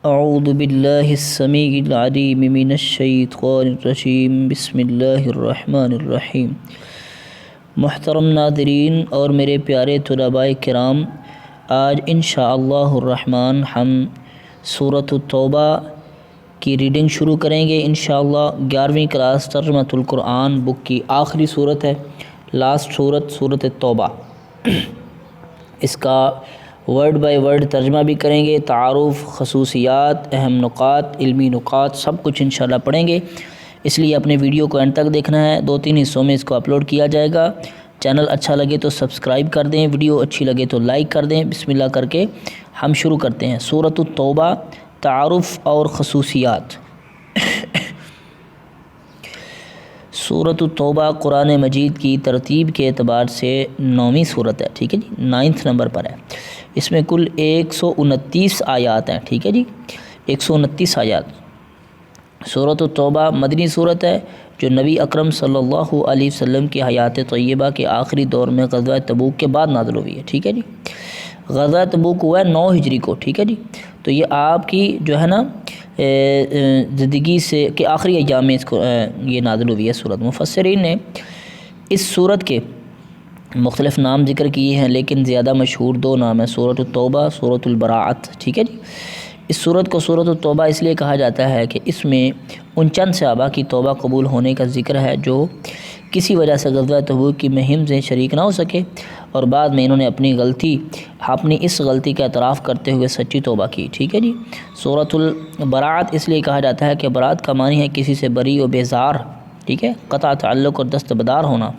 اعوذ باللہ السمیع العلیم من الشیطان الرجیم بسم اللہ الرحمن الرحیم۔ محترم ناظرین اور میرے پیارے طلباء کرام، آج انشاءاللہ الرحمن ہم سورۃ التوبہ کی ریڈنگ شروع کریں گے انشاءاللہ۔ 11ویں کلاس ترجمۃ القرآن بک کی آخری صورت ہے، لاسٹ سورۃ التوبہ۔ اس کا ورڈ بائی ورڈ ترجمہ بھی کریں گے، تعارف، خصوصیات، اہم نکات، علمی نکات، سب کچھ انشاءاللہ پڑھیں گے۔ اس لیے اپنے ویڈیو کو اینڈ تک دیکھنا ہے، 2-3 حصوں میں اس کو اپلوڈ کیا جائے گا۔ چینل اچھا لگے تو سبسکرائب کر دیں، ویڈیو اچھی لگے تو لائک کر دیں۔ بسم اللہ کر کے ہم شروع کرتے ہیں۔ سورۃ التوبہ، تعارف اور خصوصیات۔ سورۃ التوبہ قرآن مجید کی ترتیب کے اعتبار سے 9ویں صورت ہے، ٹھیک ہے جی، 9 نمبر پر ہے۔ اس میں کل 129 آیات ہیں، ٹھیک ہے جی، 129 آیات۔ سورۃ التوبہ مدنی صورت ہے جو نبی اکرم صلی اللہ علیہ وسلم کی حیات طیبہ کے آخری دور میں غزوہ تبوک کے بعد نازل ہوئی ہے، ٹھیک ہے جی۔ غزوہ تبوک ہوا ہے 9 ہجری کو، ٹھیک ہے جی۔ تو یہ آپ کی جو ہے نا زندگی سے کہ آخری ایام میں اس کو یہ نازل ہوئی ہے سورت۔ مفسرین نے اس سورت کے مختلف نام ذکر کیے ہیں، لیکن زیادہ مشہور 2 نام ہیں، سورۃ التوبہ، سورۃ البراۃ، ٹھیک ہے جی۔ اس سورت کو سورۃ التوبہ اس لیے کہا جاتا ہے کہ اس میں ان چند صحابہ کی توبہ قبول ہونے کا ذکر ہے جو کسی وجہ سے غزوہ تبوک کی مہم سے شریک نہ ہو سکے، اور بعد میں انہوں نے اپنی اس غلطی کا اعتراف کرتے ہوئے سچی توبہ کی، ٹھیک ہے جی۔ سورۃ البراۃ اس لیے کہا جاتا ہے کہ برات کا معنی ہے کسی سے بری و بیزار، ٹھیک ہے، قطع تعلق اور دستبردار ہونا،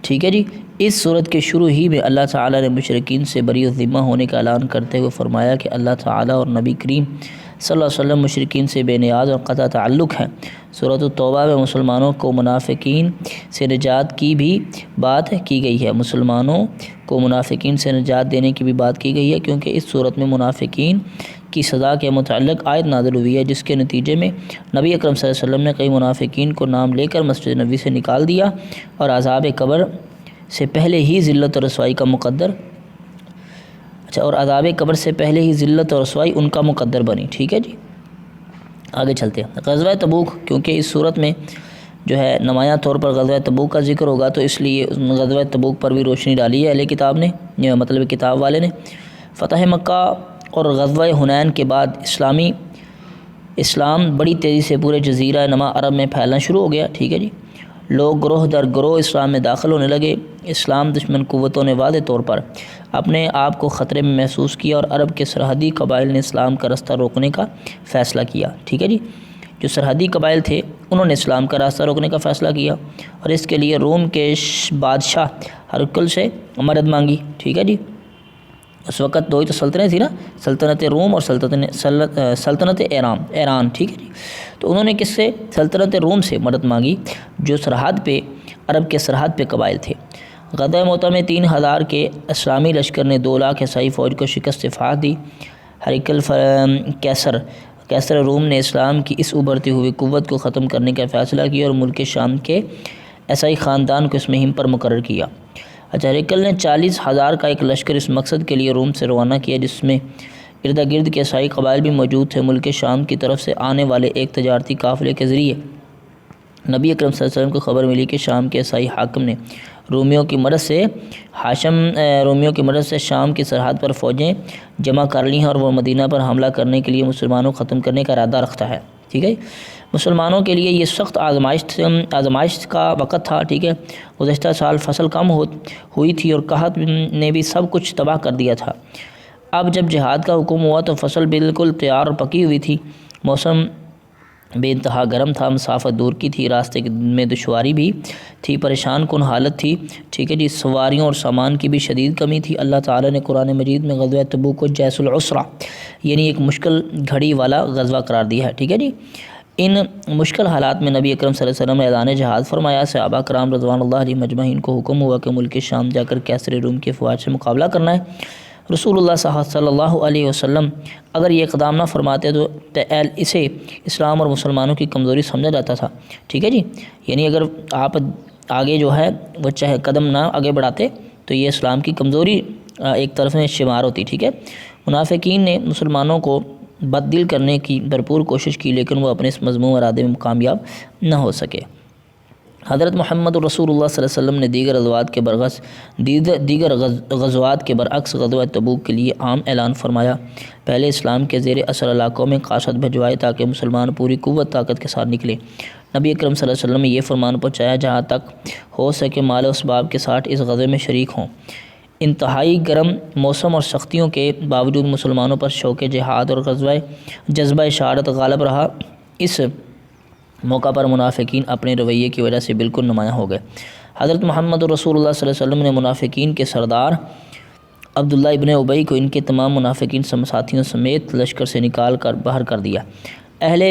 ٹھیک ہے جی۔ اس صورت کے شروع ہی میں اللہ تعالیٰ نے مشرکین سے بری الذمہ ہونے کا اعلان کرتے ہوئے فرمایا کہ اللہ تعالیٰ اور نبی کریم صلی اللہ علیہ وسلم مشرکین سے بے نیاز اور قطع تعلق ہیں۔ سورۃ التوبہ میں مسلمانوں کو منافقین سے نجات کی بھی بات کی گئی ہے، مسلمانوں کو منافقین سے نجات دینے کی بھی بات کی گئی ہے، کیونکہ اس صورت میں منافقین کی سزا کے متعلق آیت نازل ہوئی ہے، جس کے نتیجے میں نبی اکرم صلی اللہ علیہ وسلم نے کئی منافقین کو نام لے کر مسجد نبوی سے نکال دیا، اور عذاب قبر سے پہلے ہی ذلت اور رسوائی کا مقدر ان کا مقدر بنی، ٹھیک ہے جی۔ آگے چلتے ہیں۔ غزوہ تبوک، کیونکہ اس صورت میں جو ہے نمایاں طور پر غزوہ تبوک کا ذکر ہوگا، تو اس لیے غزوہ تبوک پر بھی روشنی ڈالی ہے اہل کتاب نے، مطلب کتاب والے نے۔ فتح مکہ اور غزوہ حنین کے بعد اسلام بڑی تیزی سے پورے جزیرہ نما عرب میں پھیلنا شروع ہو گیا، ٹھیک ہے جی۔ لوگ گروہ در گروہ اسلام میں داخل ہونے لگے۔ اسلام دشمن قوتوں نے واضح طور پر اپنے آپ کو خطرے میں محسوس کیا، اور عرب کے سرحدی قبائل نے اسلام کا راستہ روکنے کا فیصلہ کیا، ٹھیک ہے جی۔ جو سرحدی قبائل تھے انہوں نے اسلام کا راستہ روکنے کا فیصلہ کیا، اور اس کے لیے روم کے بادشاہ ہرقل سے مدد مانگی، ٹھیک ہے جی۔ اس وقت 2 ہی تو سلطنتیں تھی نا، سلطنت روم اور سلطنت ایران، ٹھیک ہے جی۔ تو انہوں نے کس سے؟ سلطنت روم سے مدد مانگی، جو عرب کے سرحد پہ قبائل تھے۔ غزوہ موتہ میں 3000 کے اسلامی لشکر نے 2 لاکھ عیسائی فوج کو شکست فاتح دی۔ ہرقل کیسر روم نے اسلام کی اس ابھرتی ہوئی قوت کو ختم کرنے کا فیصلہ کیا، اور ملک شام کے عیسائی خاندان کو اس مہم پر مقرر کیا۔ ہرقل نے 40,000 کا ایک لشکر اس مقصد کے لیے روم سے روانہ کیا، جس میں ارد گرد کے عیسائی قبائل بھی موجود تھے۔ ملک شام کی طرف سے آنے والے ایک تجارتی قافلے کے ذریعے نبی اکرم صلی اللہ علیہ وسلم کو خبر ملی کہ شام کے عیسائی حاکم نے رومیوں کی مدد سے شام کی سرحد پر فوجیں جمع کر لی ہیں، اور وہ مدینہ پر حملہ کرنے کے لیے مسلمانوں کو ختم کرنے کا ارادہ رکھتا ہے، ٹھیک ہے۔ مسلمانوں کے لیے یہ سخت آزمائش کا وقت تھا، ٹھیک ہے۔ گزشتہ سال فصل کم ہوئی تھی، اور قحط نے بھی سب کچھ تباہ کر دیا تھا۔ اب جب جہاد کا حکم ہوا تو فصل بالکل تیار اور پکی ہوئی تھی، موسم بے انتہا گرم تھا، مسافت دور کی تھی، راستے میں دشواری بھی تھی، پریشان کن حالت تھی، ٹھیک ہے جی۔ سواریوں اور سامان کی بھی شدید کمی تھی۔ اللہ تعالیٰ نے قرآن مجید میں غزوہ تبوک کو جیش العسرہ، یعنی ایک مشکل گھڑی والا غزوہ قرار دیا ہے، ٹھیک ہے جی۔ ان مشکل حالات میں نبی اکرم صلی اللہ علیہ وسلم نے اعلان جہاد فرمایا۔ صحابہ کرام رضوان اللہ علیہم اجمعین کو حکم ہوا کہ ملک شام جا کر کیسر روم کی افواج سے مقابلہ کرنا ہے۔ رسول اللہ صلی اللہ علیہ وسلم اگر یہ اقدام نہ فرماتے تو اسے اسلام اور مسلمانوں کی کمزوری سمجھا جاتا تھا، ٹھیک ہے جی۔ یعنی اگر آپ آگے جو ہے وہ قدم نہ آگے بڑھاتے تو یہ اسلام کی کمزوری ایک طرف میں شمار ہوتی، ٹھیک ہے۔ منافقین نے مسلمانوں کو بد دل کرنے کی بھرپور کوشش کی، لیکن وہ اپنے اس مذموم ارادے میں کامیاب نہ ہو سکے۔ حضرت محمد رسول اللہ صلی اللہ علیہ وسلم نے دیگر غزوات کے برعکس غزوہ تبوک کے لیے عام اعلان فرمایا۔ پہلے اسلام کے زیر اثر علاقوں میں قاصد بھجوائے تاکہ مسلمان پوری قوت طاقت کے ساتھ نکلے۔ نبی اکرم صلی اللہ علیہ وسلم نے یہ فرمان پہنچایا جہاں تک ہو سکے مال و اسباب کے ساتھ اس غزوے میں شریک ہوں۔ انتہائی گرم موسم اور سختیوں کے باوجود مسلمانوں پر شوق جہاد اور جذبہ شہادت غالب رہا۔ اس موقع پر منافقین اپنے رویے کی وجہ سے بالکل نمایاں ہو گئے۔ حضرت محمد رسول اللہ صلی اللہ علیہ وسلم نے منافقین کے سردار عبداللہ ابن ابی کو ان کے تمام منافقین ساتھیوں سمیت لشکر سے نکال کر باہر کر دیا۔ اہل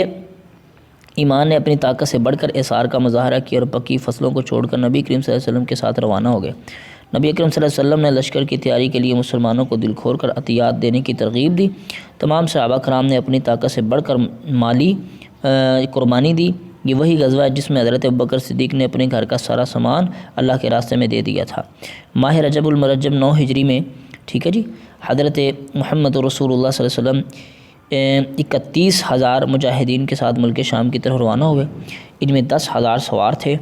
ایمان نے اپنی طاقت سے بڑھ کر اثار کا مظاہرہ کیا اور پکی فصلوں کو چھوڑ کر نبی کریم صلی اللہ علیہ وسلم کے ساتھ روانہ ہو گئے۔ نبی اکرم صلی اللہ علیہ وسلم نے لشکر کی تیاری کے لیے مسلمانوں کو دل کھول کر عطیات دینے کی ترغیب دی۔ تمام صحابہ کرام نے اپنی طاقت سے بڑھ کر مالی قربانی دی۔ یہ وہی غزوہ ہے جس میں حضرت ابوبکر صدیق نے اپنے گھر کا سارا سامان اللہ کے راستے میں دے دیا تھا۔ ماہ رجب المرجب 9 ہجری میں حضرت محمد رسول اللہ صلی اللہ علیہ وسلم 31,000 مجاہدین کے ساتھ ملک شام کی طرف روانہ ہوئے۔ ان میں 10,000 سوار تھے۔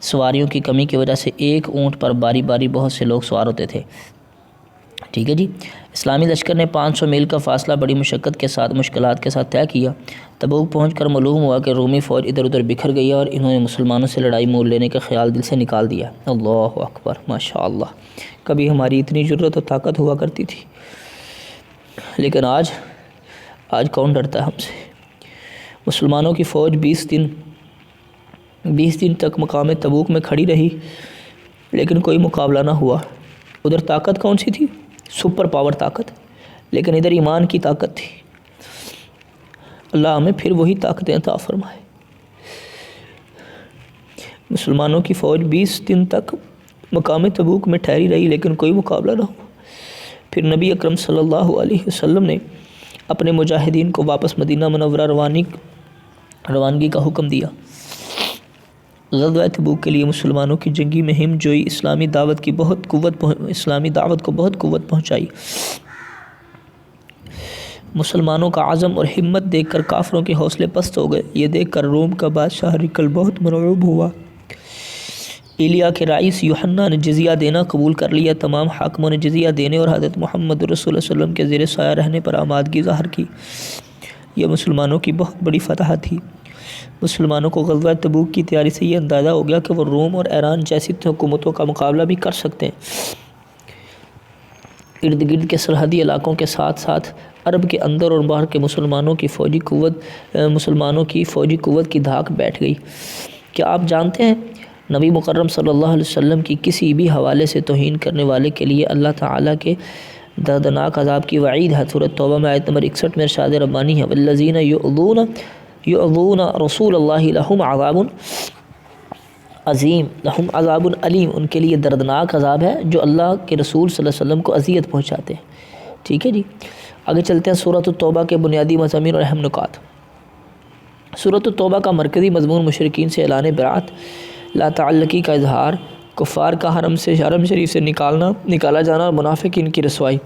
سواریوں کی کمی کی وجہ سے ایک اونٹ پر باری باری بہت سے لوگ سوار ہوتے تھے۔ اسلامی لشکر نے 500 میل کا فاصلہ بڑی مشکلات کے ساتھ طے کیا۔ تبوک پہنچ کر معلوم ہوا کہ رومی فوج ادھر ادھر بکھر گئی اور انہوں نے مسلمانوں سے لڑائی مول لینے کا خیال دل سے نکال دیا۔ اللہ اکبر، ماشاءاللہ، کبھی ہماری اتنی جرت و طاقت ہوا کرتی تھی، لیکن آج کون ڈرتا ہے ہم سے؟ مسلمانوں کی فوج 20 دن تک مقام تبوک میں کھڑی رہی، لیکن کوئی مقابلہ نہ ہوا۔ ادھر طاقت کون سی تھی؟ سپر پاور طاقت، لیکن ادھر ایمان کی طاقت تھی۔ اللہ ہمیں پھر وہی طاقتیں عطا فرمائے۔ مسلمانوں کی فوج 20 دن تک مقام تبوک میں ٹھہری رہی، لیکن کوئی مقابلہ نہ ہوا۔ پھر نبی اکرم صلی اللہ علیہ وسلم نے اپنے مجاہدین کو واپس مدینہ منورہ روانگی کا حکم دیا۔ غزوہ تبوک کے لیے مسلمانوں کی جنگی مہم جوئی اسلامی دعوت کو بہت قوت پہنچائی۔ مسلمانوں کا عزم اور ہمت دیکھ کر کافروں کے حوصلے پست ہو گئے۔ یہ دیکھ کر روم کا بادشاہ ہرقل بہت مرعوب ہوا۔ ایلیا کے رئیس یوحنا نے جزیہ دینا قبول کر لیا۔ تمام حاکموں نے جزیہ دینے اور حضرت محمد رسول اللہ صلی اللہ علیہ وسلم کے زیر سایہ رہنے پر آمادگی ظاہر کی۔ یہ مسلمانوں کی بہت بڑی فتح تھی۔ مسلمانوں کو غزوہ تبوک کی تیاری سے یہ اندازہ ہو گیا کہ وہ روم اور ایران جیسی حکومتوں کا مقابلہ بھی کر سکتے ہیں۔ ارد گرد کے سرحدی علاقوں کے ساتھ ساتھ عرب کے اندر اور باہر کے مسلمانوں کی فوجی قوت کی دھاک بیٹھ گئی۔ کیا آپ جانتے ہیں نبی مکرم صلی اللہ علیہ وسلم کی کسی بھی حوالے سے توہین کرنے والے کے لیے اللہ تعالیٰ کے دردناک عذاب کی وعید ہے۔ سورۃ توبہ میں آیت نمبر 61 میں ارشاد ربانی ہے، والذین یؤذون رسول اللہ لہم عذاب عظیم لہم عذاب علیم، ان کے لیے دردناک عذاب ہے جو اللہ کے رسول صلی اللہ علیہ وسلم کو اذیت پہنچاتے ہیں۔ آگے چلتے ہیں سورۃ التوبہ کے بنیادی مضامین اور اہم نکات۔ سورۃ التوبہ کا مرکزی مضمون مشرکین سے اعلان برات، لا تعلقی کا اظہار، کفار کا حرم شریف سے نکالا جانا اور منافقین کی رسوائی۔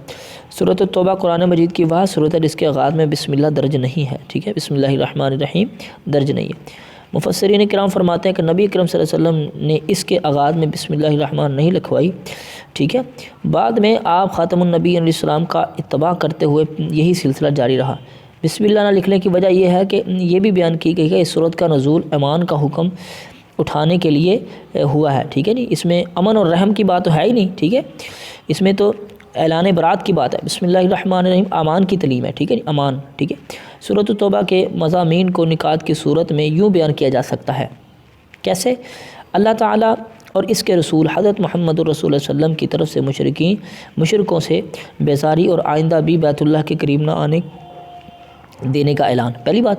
سورۃ التوبہ قرآن مجید کی وہ سورت ہے جس کے آغاز میں بسم اللہ درج نہیں ہے، بسم اللہ الرحمن الرحیم درج نہیں ہے۔ مفسرین کرام فرماتے ہیں کہ نبی اکرم صلی اللہ علیہ وسلم نے اس کے آغاز میں بسم اللہ الرحمن نہیں لکھوائی، بعد میں آپ خاتم النبی علیہ السلام کا اتباع کرتے ہوئے یہی سلسلہ جاری رہا۔ بسم اللہ نہ لکھنے کی وجہ یہ ہے کہ یہ بھی بیان کی گئی کہ اس سورت کا نزول ایمان کا حکم اٹھانے کے لیے ہوا ہے، اس میں امن اور رحم کی بات تو ہے ہی نہیں، اس میں تو اعلان برات کی بات ہے۔ بسم اللہ الرحمن الرحیم امان کی تعلیم ہے، امان۔ سورۃ التوبہ کے مضامین کو نکات کی صورت میں یوں بیان کیا جا سکتا ہے، کیسے؟ اللہ تعالیٰ اور اس کے رسول حضرت محمد رسول اللہ صلی اللہ علیہ وسلم کی طرف سے مشرکوں سے بیزاری اور آئندہ بھی بیت اللہ کے قریب نہ آنے دینے کا اعلان۔ پہلی بات،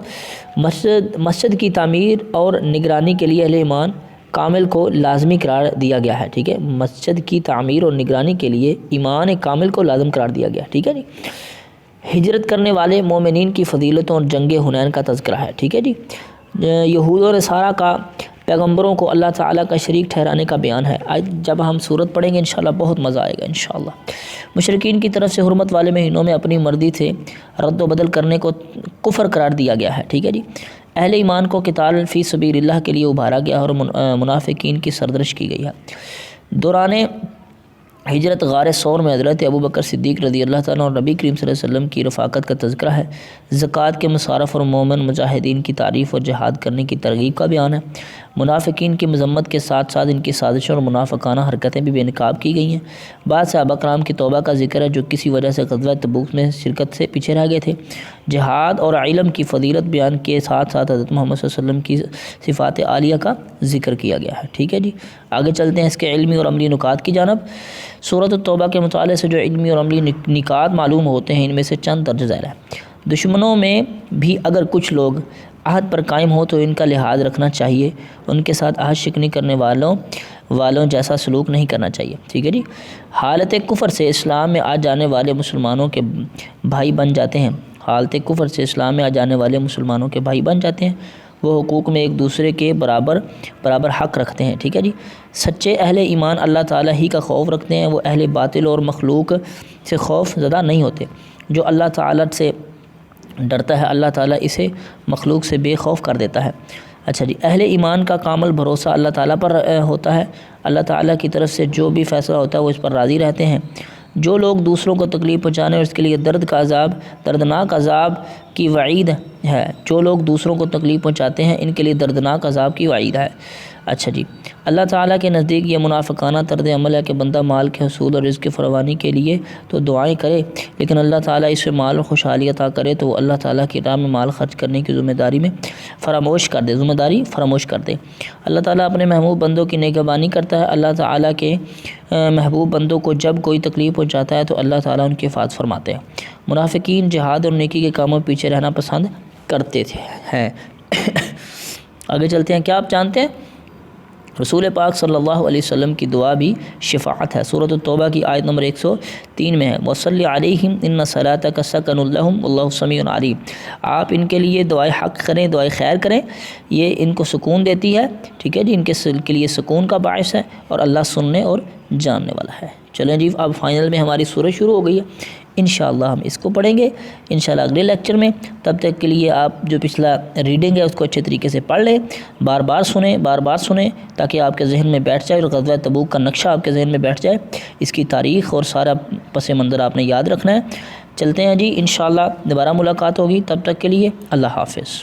مسجد کی تعمیر اور نگرانی کے لیے اہل ایمان کامل کو لازمی قرار دیا گیا ہے، مسجد کی تعمیر اور نگرانی کے لیے ایمان کامل کو لازم قرار دیا گیا، ہجرت کرنے والے مومنین کی فضیلتوں اور جنگ حنین کا تذکرہ ہے، یہود و نصارہ کا پیغمبروں کو اللہ تعالیٰ کا شریک ٹھہرانے کا بیان ہے۔ جب ہم صورت پڑھیں گے انشاءاللہ بہت مزہ آئے گا انشاءاللہ۔ مشرکین کی طرف سے حرمت والے مہینوں میں اپنی مرضی سے رد و بدل کرنے کو کفر قرار دیا گیا ہے، ٹھیک ہے جی۔ اہل ایمان کو قتال فی سبیل اللہ کے لیے ابھارا گیا اور منافقین کی سردرش کی گئی ہے۔ دوران ہجرت غار ثور میں حضرت ابوبکر صدیق رضی اللہ تعالیٰ اور نبی کریم صلی اللہ علیہ وسلم کی رفاقت کا تذکرہ ہے۔ زکوٰۃ کے مصارف اور مومن مجاہدین کی تعریف اور جہاد کرنے کی ترغیب کا بیان ہے۔ منافقین کی مذمت کے ساتھ ساتھ ان کی سازشوں اور منافقانہ حرکتیں بھی بے نقاب کی گئی ہیں۔ بعض صحابہ کرام کی توبہ کا ذکر ہے جو کسی وجہ سے غزوہ تبوک میں شرکت سے پیچھے رہ گئے تھے۔ جہاد اور علم کی فضیلت بیان کے ساتھ ساتھ حضرت محمد صلی اللہ علیہ وسلم کی صفات عالیہ کا ذکر کیا گیا ہے، ٹھیک ہے جی۔ آگے چلتے ہیں اس کے علمی اور عملی نکات کی جانب۔ سورۃ التوبہ کے مطالعے سے جو علمی اور عملی نکات معلوم ہوتے ہیں ان میں سے چند درج ذیل ہیں۔ دشمنوں میں بھی اگر کچھ لوگ عہد پر قائم ہو تو ان کا لحاظ رکھنا چاہیے، ان کے ساتھ عہد شکنی کرنے والوں جیسا سلوک نہیں کرنا چاہیے، ٹھیک ہے جی۔ حالت کفر سے اسلام میں آ جانے والے مسلمانوں کے بھائی بن جاتے ہیں، حالت کفر سے اسلام میں آ جانے والے مسلمانوں کے بھائی بن جاتے ہیں، وہ حقوق میں ایک دوسرے کے برابر حق رکھتے ہیں، ٹھیک ہے جی۔ سچے اہل ایمان اللہ تعالیٰ ہی کا خوف رکھتے ہیں، وہ اہل باطل اور مخلوق سے خوف زدہ نہیں ہوتے۔ جو اللہ تعالیٰ سے ڈرتا ہے اللہ تعالیٰ اسے مخلوق سے بے خوف کر دیتا ہے۔ اچھا جی، اہل ایمان کا کامل بھروسہ اللہ تعالیٰ پر ہوتا ہے، اللہ تعالیٰ کی طرف سے جو بھی فیصلہ ہوتا ہے وہ اس پر راضی رہتے ہیں۔ جو لوگ دوسروں کو تکلیف پہنچانے اور اس کے لیے دردناک عذاب کی وعید ہے، جو لوگ دوسروں کو تکلیف پہنچاتے ہیں ان کے لیے دردناک عذاب کی وعید ہے۔ اچھا جی، اللہ تعالیٰ کے نزدیک یہ منافقانہ طرز عمل ہے کہ بندہ مال کے حصول اور رزق کی فراوانی کے لیے تو دعائیں کرے، لیکن اللہ تعالیٰ اس سے مال اور خوشحالی عطا کرے تو وہ اللہ تعالیٰ کی راہ میں مال خرچ کرنے کی ذمہ داری فراموش کر دے۔ اللہ تعالیٰ اپنے محبوب بندوں کی نگہبانی کرتا ہے۔ اللہ تعالیٰ کے محبوب بندوں کو جب کوئی تکلیف پہنچاتا ہے تو اللہ تعالیٰ ان کی حفاظت فرماتے ہیں۔ منافقین جہاد اور نیکی کے کاموں میں پیچھے رہنا پسند کرتے ہیں۔ آگے چلتے ہیں، کیا آپ جانتے ہیں رسول پاک صلی اللہ علیہ وسلم کی دعا بھی شفاعت ہے۔ سورۃ التوبہ کی آیت نمبر 103 میں ہے، وَصَلِّ عَلَيْهِمْ إِنَّ صَلَاتَكَ سَكَنٌ لَهُمْ وَاللَّهُ سَمِيعٌ عَلِيمٌ۔ آپ ان کے لیے دعائے حق کریں، دعائے خیر کریں، یہ ان کو سکون دیتی ہے، ٹھیک ہے جی، ان کے لیے سکون کا باعث ہے اور اللہ سننے اور جاننے والا ہے۔ چلیں جی، اب فائنل میں ہماری سورہ شروع ہو گئی ہے، انشاءاللہ ہم اس کو پڑھیں گے انشاءاللہ اگلے لیکچر میں۔ تب تک کے لیے آپ جو پچھلا ریڈنگ ہے اس کو اچھے طریقے سے پڑھ لیں، بار بار سنیں تاکہ آپ کے ذہن میں بیٹھ جائے اور غزوہ تبوک کا نقشہ آپ کے ذہن میں بیٹھ جائے، اس کی تاریخ اور سارا پس منظر آپ نے یاد رکھنا ہے۔ چلتے ہیں جی، انشاءاللہ دوبارہ ملاقات ہوگی، تب تک کے لیے اللہ حافظ۔